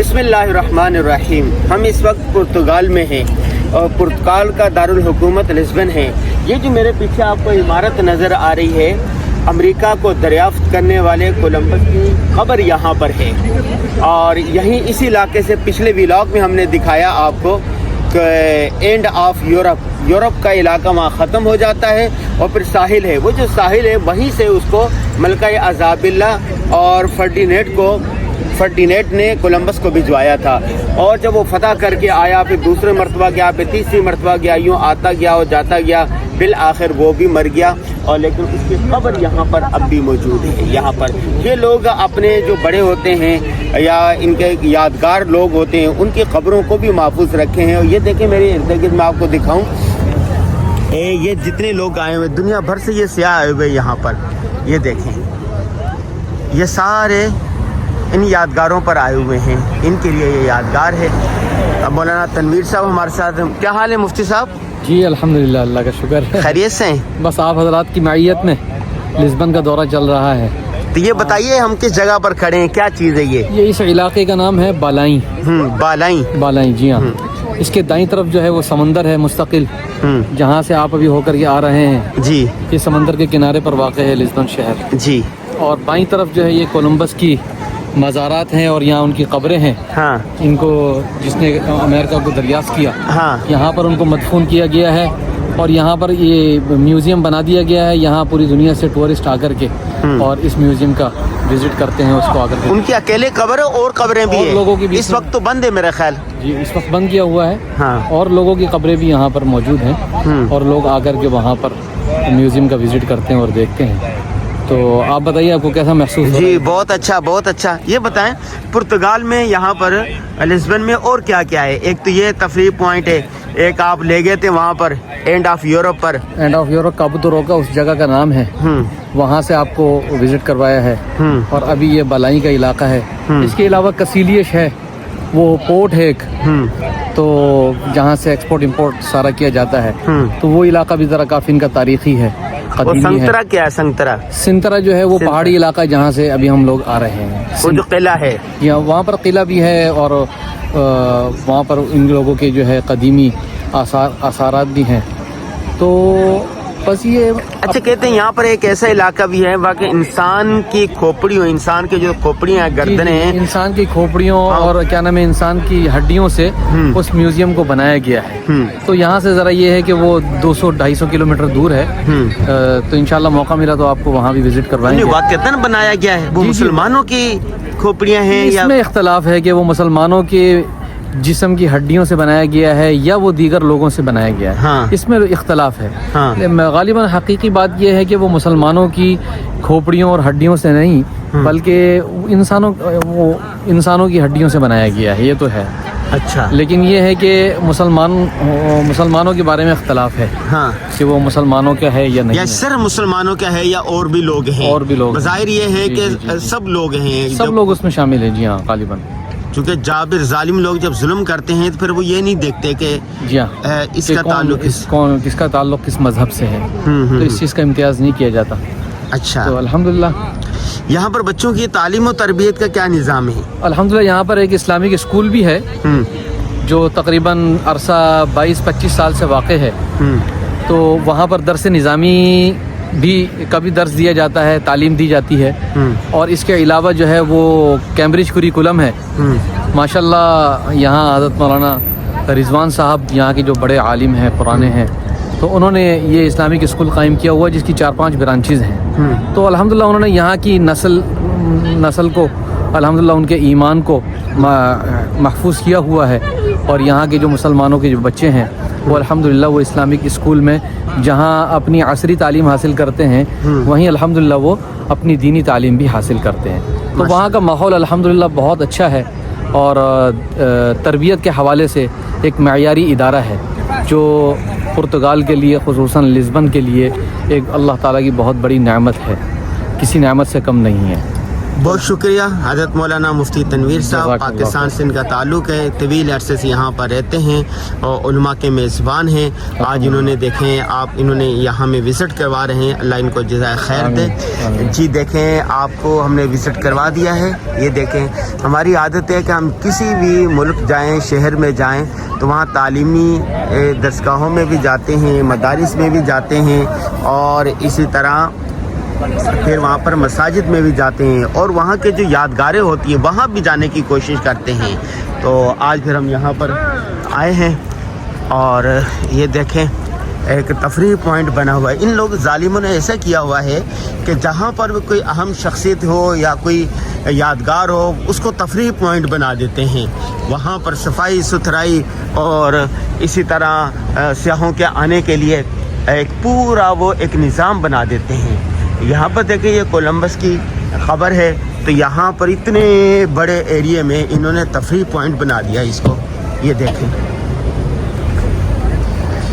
बिस्मिल्लाहिर्रहमानिर्रहीम। हम इस वक्त पुर्तगाल में हैं और पुर्तगाल का दारुल हुकूमत लिस्बन है। ये जो मेरे पीछे आपको इमारत नज़र आ रही है, अमेरिका को दरियाफ्त करने वाले कोलंबस की खबर यहाँ पर है। और यहीं इस इलाके से पिछले व्लॉग में हमने दिखाया आपको एंड ऑफ यूरोप का इलाका वहाँ ख़त्म हो जाता है और फिर साहिल है, वो जो साहिल है वहीं से उसको मलका अज़ाबिल्ला और फर्डिनेंड ने कोलंबस को भिजवाया था। और जब वो फतह करके आया, फिर दूसरे मरतबा गया, फिर तीसरी मरतबा गया, यूँ आता गया और जाता गया, बिल आखिर वो भी मर गया। और लेकिन उसकी खबर यहाँ पर अब भी मौजूद है। यहाँ पर ये लोग अपने जो बड़े होते हैं या इनके यादगार लोग होते हैं, उनकी खबरों को भी महफूज रखे हैं। और ये देखें मेरे इर्द गिर्द, मैं आपको दिखाऊं, ये जितने लोग आए हुए दुनिया भर से, ये सियाह आए हुए यहाँ पर, ये देखें, ये सारे इन यादगारों पर आए हुए हैं, इनके लिए ये यादगार है। अब मौलाना तनवीर साहब हमारे साथ हैं। क्या हाल है मुफ्ती साहब? जी अल्हम्दुलिल्लाह, अल्लाह का शुक्र है, खैरियत से हैं? बस आप हजरात की मायत में लिस्बन का दौरा चल रहा है। तो ये बताइए हम किस जगह पर खड़े हैं, क्या चीज़ है ये? इस इलाके का नाम है बालाई। बालाई जी हाँ। इसके दाईं तरफ जो है वो समंदर है मुस्तकिल, जहाँ से आप अभी होकर के आ रहे हैं जी। ये समंदर के किनारे पर वाक़ है लिस्बन शहर जी। और बाईं तरफ जो है ये कोलंबस की मज़ारात हैं और यहाँ उनकी कब्रें हैं। हाँ। इनको जिसने अमेरिका को दरियाफ्त किया, हाँ, यहाँ पर उनको मदफून किया गया है और यहाँ पर ये म्यूज़ियम बना दिया गया है। यहाँ पूरी दुनिया से टूरिस्ट आकर के और इस म्यूज़ियम का विजिट करते हैं, उसको आकर के। उनकी अकेले कब्र और कब्रें भी हैं? लोगों की भी इस वक्त तो बंद है मेरा ख्याल। जी, इस वक्त बंद किया हुआ है। हाँ। और लोगों की कब्रें भी यहाँ पर मौजूद हैं और लोग आकर के वहाँ पर म्यूज़ियम का विजिट करते हैं और देखते हैं। तो आप बताइए आपको कैसा महसूस हो? जी बहुत अच्छा, बहुत अच्छा। ये बताएं पुर्तगाल में यहाँ पर लिस्बन में और क्या क्या है? एक तो ये तफरीह पॉइंट है, एक आप ले गए थे वहाँ पर एंड ऑफ यूरोप पर। एंड ऑफ यूरोप काबूतो रोका उस जगह का नाम है, वहाँ से आपको विजिट करवाया है। और अभी ये बलाई का इलाका है। इसके अलावा कसीलियश है, वो पोर्ट है एक, तो जहाँ से एक्सपोर्ट इंपोर्ट सारा किया जाता है। तो वो इलाका भी ज़रा काफ़ी इनका तारीखी है, कदीमी है। संतरा क्या है? संतरा जो है वो पहाड़ी इलाका जहाँ से अभी हम लोग आ रहे हैं। वो जो किला है, वहाँ पर किला भी है और वहाँ पर इन लोगों के जो है कदीमी आसारात भी हैं। तो बस ये अच्छा कहते हैं यहाँ पर एक ऐसा इलाका भी है वहाँ के इंसान की खोपड़ियों, इंसान के जो खोपड़ियाँ हैं, गर्दनें हैं, इंसान की खोपड़ियों और क्या नाम है, इंसान की हड्डियों से उस म्यूजियम को बनाया गया है। तो यहाँ से ज़रा ये है कि वो 200-250 किलोमीटर दूर है। तो इंशाल्लाह मौका मिला तो आपको वहाँ भी विजिट करवाएंगे। वाक़तन बनाया गया है? वो मुसलमानों की खोपड़ियाँ हैं या? इसमें इख्तलाफ है कि वो मुसलमानों के जिस्म की हड्डियों से बनाया गया है या वो दीगर लोगों से बनाया गया है। हाँ। इसमें इख्तलाफ है। हाँ। गालिबन हकीकी बात यह है कि वो मुसलमानों की खोपड़ियों और हड्डियों से नहीं, बल्कि इंसानों की हड्डियों से बनाया गया है, ये तो है। अच्छा। लेकिन ये है कि मुसलमानों के बारे में इख्तलाफ है। हाँ। कि वो मुसलमानों का है या नहीं, या सिर्फ मुसलमानों का है या और भी लोग हैं? और भी लोग। ज़ाहिर ये है कि सब लोग हैं, सब लोग उसमें शामिल हैं। जी हाँ, गालिबन क्योंकि जाबिर जालिम लोग जब जुल्म करते हैं तो फिर वो ये नहीं देखते कि जी हाँ इसका ताल्लुक किसका ताल्लुक किस मजहब से है। तो इस चीज़ का इम्तियाज़ नहीं किया जाता। अच्छा। तो अल्हम्दुलिल्लाह यहाँ पर बच्चों की तालीम और तरबियत का क्या निज़ाम है? अल्हम्दुलिल्लाह यहाँ पर एक इस्लामिक स्कूल भी है जो तकरीबन अरसा 22-25 साल से वाक़ है। तो वहाँ पर दर्स निज़ामी भी कभी दर्स दिया जाता है, तालीम दी जाती है। और इसके अलावा जो है वो कैम्ब्रिज कुरिकुलम है। माशाल्लाह यहाँ हज़रत मौलाना रिजवान साहब यहाँ के जो बड़े आलिम हैं, पुराने हैं, तो उन्होंने ये इस्लामिक स्कूल कायम किया हुआ जिसकी 4-5 ब्रांचेज़ हैं। तो अल्हम्दुलिल्लाह उन्होंने यहाँ की नस्ल को अल्हम्दुलिल्लाह उनके ईमान को महफूज किया हुआ है। और यहाँ के जो मुसलमानों के जो बच्चे हैं वो अल्हम्दुलिल्लाह वो इस्लामिक स्कूल में जहाँ अपनी असरी तालीम हासिल करते हैं, वहीं अल्हम्दुलिल्लाह वो अपनी दीनी तालीम भी हासिल करते हैं। तो वहाँ का माहौल अल्हम्दुलिल्लाह बहुत अच्छा है और तरबियत के हवाले से एक मयारी इदारा है जो पुर्तगाल के लिए, खुसूसन लिस्बन के लिए एक अल्लाह ताला की बहुत बड़ी नेमत है, किसी नेमत से कम नहीं है। बहुत शुक्रिया हज़रत मौलाना मुफ्ती तनवीर साहब, जज़ाकल्लाह। पाकिस्तान से इनका ताल्लुक़ है, तवील अरसे से यहाँ पर रहते हैं और उलमा के मेज़बान हैं। आज इन्होंने देखें आप इन्होंने यहाँ में विज़िट करवा रहे हैं, अल्लाह इनको जज़ाए खैर दे। जी देखें आपको हमने विज़िट करवा दिया है। ये देखें हमारी आदत है कि हम किसी भी मुल्क जाएँ, शहर में जाएँ तो वहाँ तालीमी दरसगाहों में भी जाते हैं, मदारिस में भी जाते हैं और इसी तरह फिर वहाँ पर मसाजिद में भी जाते हैं और वहाँ के जो यादगारें होती हैं वहाँ भी जाने की कोशिश करते हैं। तो आज फिर हम यहाँ पर आए हैं और ये देखें एक तफरीह पॉइंट बना हुआ है। इन लोग जालिमों ने ऐसा किया हुआ है कि जहाँ पर भी कोई अहम शख्सियत हो या कोई यादगार हो उसको तफरीह पॉइंट बना देते हैं। वहाँ पर सफाई सुथराई और इसी तरह सियाहों के आने के लिए एक पूरा वो एक निज़ाम बना देते हैं। यहाँ पर देखिए ये कोलंबस की खबर है, तो यहाँ पर इतने बड़े एरिया में इन्होंने तफरीह पॉइंट बना दिया इसको। ये देखें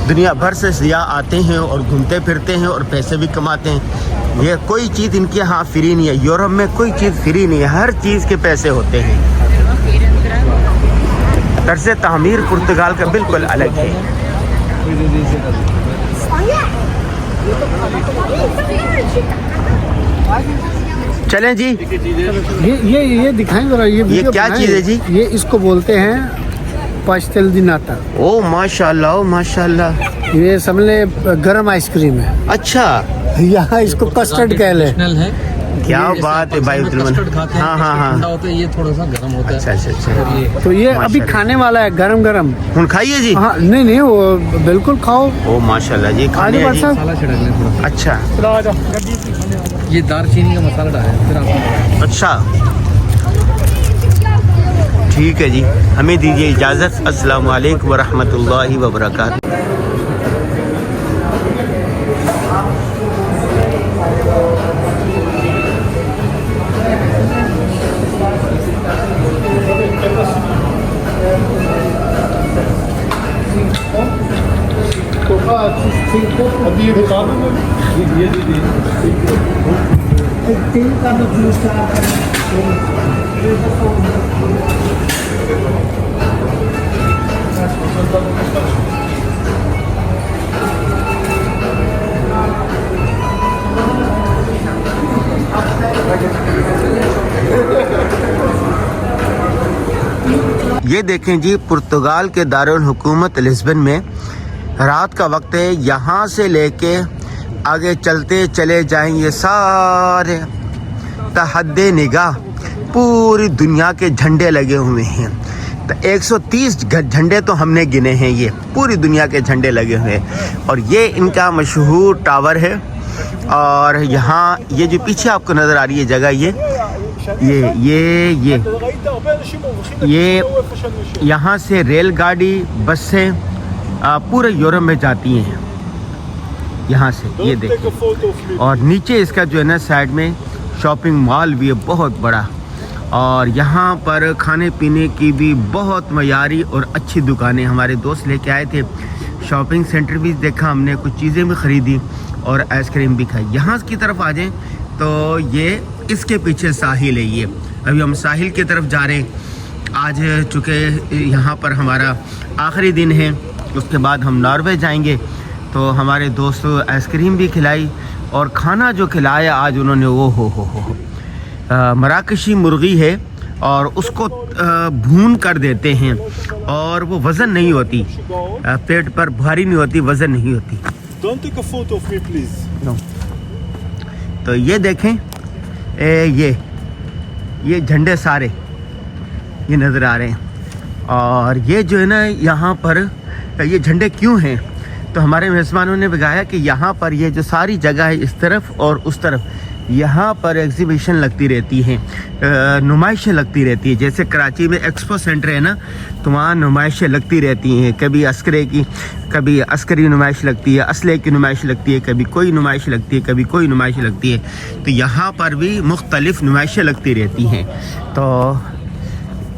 दुनिया भर से सियाह आते हैं और घूमते फिरते हैं और पैसे भी कमाते हैं। ये कोई चीज़ इनके यहाँ फ्री नहीं है, यूरोप में कोई चीज़ फ्री नहीं है, हर चीज़ के पैसे होते हैं। तर्ज़ तामीर पुर्तगाल का बिल्कुल अलग है। चलें जी, ये दिखाएं जरा, ये वीडियो क्या बनाएं। चीज़ है जी? ये इसको बोलते हैं पास्टेल दी नाता। ओ माशाल्लाह, ओ माशाल्लाह। ये समझ गरम आइसक्रीम है। अच्छा, यहाँ इसको कस्टर्ड कह ले। ट्रेडिशनल है। क्या बात है भाई। कस्टर्ड खाते हैं, हाँ हाँ हाँ। ठंडा होता है, ये थोड़ा सा गर्म होता है। अच्छा अच्छा अच्छा। और ये तो ये अभी माशाल्लाह। खाने वाला है गरम गरम। हुन खाइए जी। हाँ नहीं वो बिल्कुल खाओ। ओ माशाल्लाह जी, आगे खाने हैं बढ़ जी। साहब। मसाला छिड़क लें थोड़ा सा। अच्छा ये दालचीनी का मसाला डाला फिर आप अच्छा, ठीक है जी, हमें दीजिए इजाज़त। अस्सलाम वालेकुम व रहमतुल्लाहि व बरकातहू। अभी ये बता दो। तेल का ये देखें जी, पुर्तगाल के दारुल हुकूमत लिस्बन में रात का वक्त है। यहाँ से लेके आगे चलते चले जाएंगे सारे तहद्दे निगाह पूरी दुनिया के झंडे लगे हुए हैं। तो 130 झंडे तो हमने गिने हैं, ये पूरी दुनिया के झंडे लगे हुए हैं। और ये इनका मशहूर टावर है। और यहाँ ये जो पीछे आपको नज़र आ रही है जगह, ये यहाँ से रेलगाड़ी बस से पूरे यूरोप में जाती हैं यहाँ से। ये देखिए, और नीचे इसका जो है ना साइड में शॉपिंग मॉल भी है बहुत बड़ा। और यहाँ पर खाने पीने की भी बहुत मयारी और अच्छी दुकानें हमारे दोस्त लेके आए थे। शॉपिंग सेंटर भी देखा हमने, कुछ चीज़ें भी ख़रीदी और आइसक्रीम भी खाई। यहाँ की तरफ आ जाएं तो ये इसके पीछे साहिल है। ये अभी हम साहिल की तरफ जा रहे हैं। आज चूँकि यहाँ पर हमारा आखिरी दिन है, उसके बाद हम नॉर्वे जाएंगे। तो हमारे दोस्त आइसक्रीम भी खिलाई और खाना जो खिलाया आज उन्होंने वो हो मराकशी मुर्गी है और उसको भून कर देते हैं और वो वज़न नहीं होती, पेट पर भारी नहीं होती, वज़न नहीं होती। Don't take a photo of me, please. No. तो ये देखें, ये झंडे सारे ये नज़र आ रहे हैं। और ये जो है ना यहाँ पर ये झंडे क्यों हैं, तो हमारे मेज़बानों ने बताया कि यहाँ पर ये जो सारी जगह है इस तरफ और उस तरफ, यहाँ पर एग्जीबिशन लगती रहती हैं, नुमाइशें लगती रहती है। जैसे कराची में एक्सपो सेंटर है ना, तो वहाँ नुमाइशें लगती रहती हैं। कभी अस्करे की, कभी अस्करी नुमाइश लगती है, असले की नुमाइश लगती है, कभी कोई नुमाइश लगती है, कभी कोई नुमाइश लगती है। तो यहाँ पर भी मुख्तलिफ नुमाइशें लगती रहती हैं। तो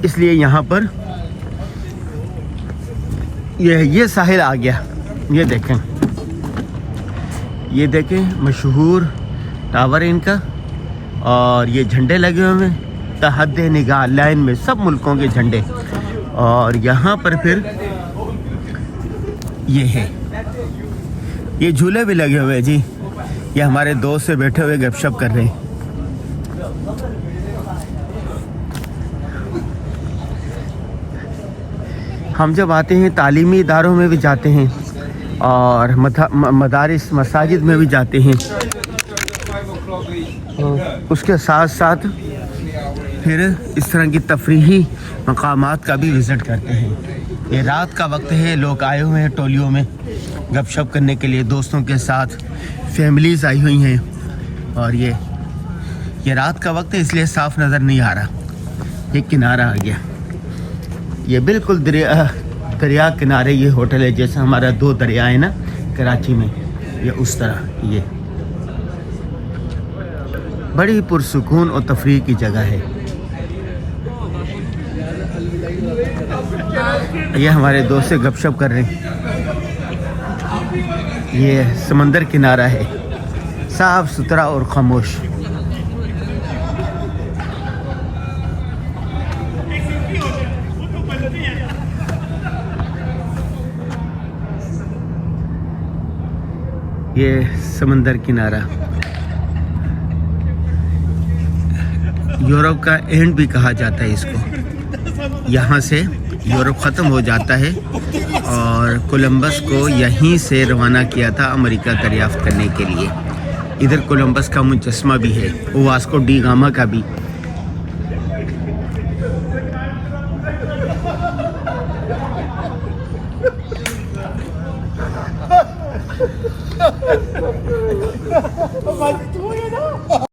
इसलिए यहाँ पर ये साहिल आ गया। ये देखें मशहूर टावर है इनका, اور یہ جھنڈے لگے ہوئے ہیں تحد نگاہ لائن میں، سب ملکوں کے جھنڈے. اور یہاں پر پھر یہ ہے، یہ جھولے بھی لگے ہوئے جی. یہ ہمارے دوست سے بیٹھے ہوئے گپ شپ کر رہے ہیں. ہم جب آتے ہیں تعلیمی اداروں میں بھی جاتے ہیں اور مدارس مساجد میں بھی جاتے ہیں، اس کے ساتھ ساتھ پھر اس طرح کی تفریحی مقامات کا بھی وزٹ کرتے ہیں. یہ رات کا وقت ہے، لوگ آئے ہوئے ہیں ٹولیوں میں گپ شپ کرنے کے لیے، دوستوں کے ساتھ فیملیز آئی ہوئی ہیں. اور یہ رات کا وقت ہے اس لیے صاف نظر نہیں آ رہا. یہ کنارہ آ گیا، یہ بالکل دریا کنارے یہ ہوٹل ہے، جیسے ہمارا 2 دریا ہے نا کراچی میں، یہ اس طرح. یہ بڑی پرسکون اور تفریح کی جگہ ہے. یہ ہمارے دوست سے گپ شپ کر رہے ہیں. یہ سمندر کنارہ ہے، صاف ستھرا اور خاموش. یہ سمندر کنارہ یورپ کا اینڈ بھی کہا جاتا ہے اس کو. یہاں سے یورپ ختم ہو جاتا ہے اور کولمبس کو یہیں سے روانہ کیا تھا امریکہ دریافت کرنے کے لیے. ادھر کولمبس کا مجسمہ بھی ہے، واسکو ڈی گاما کا بھی.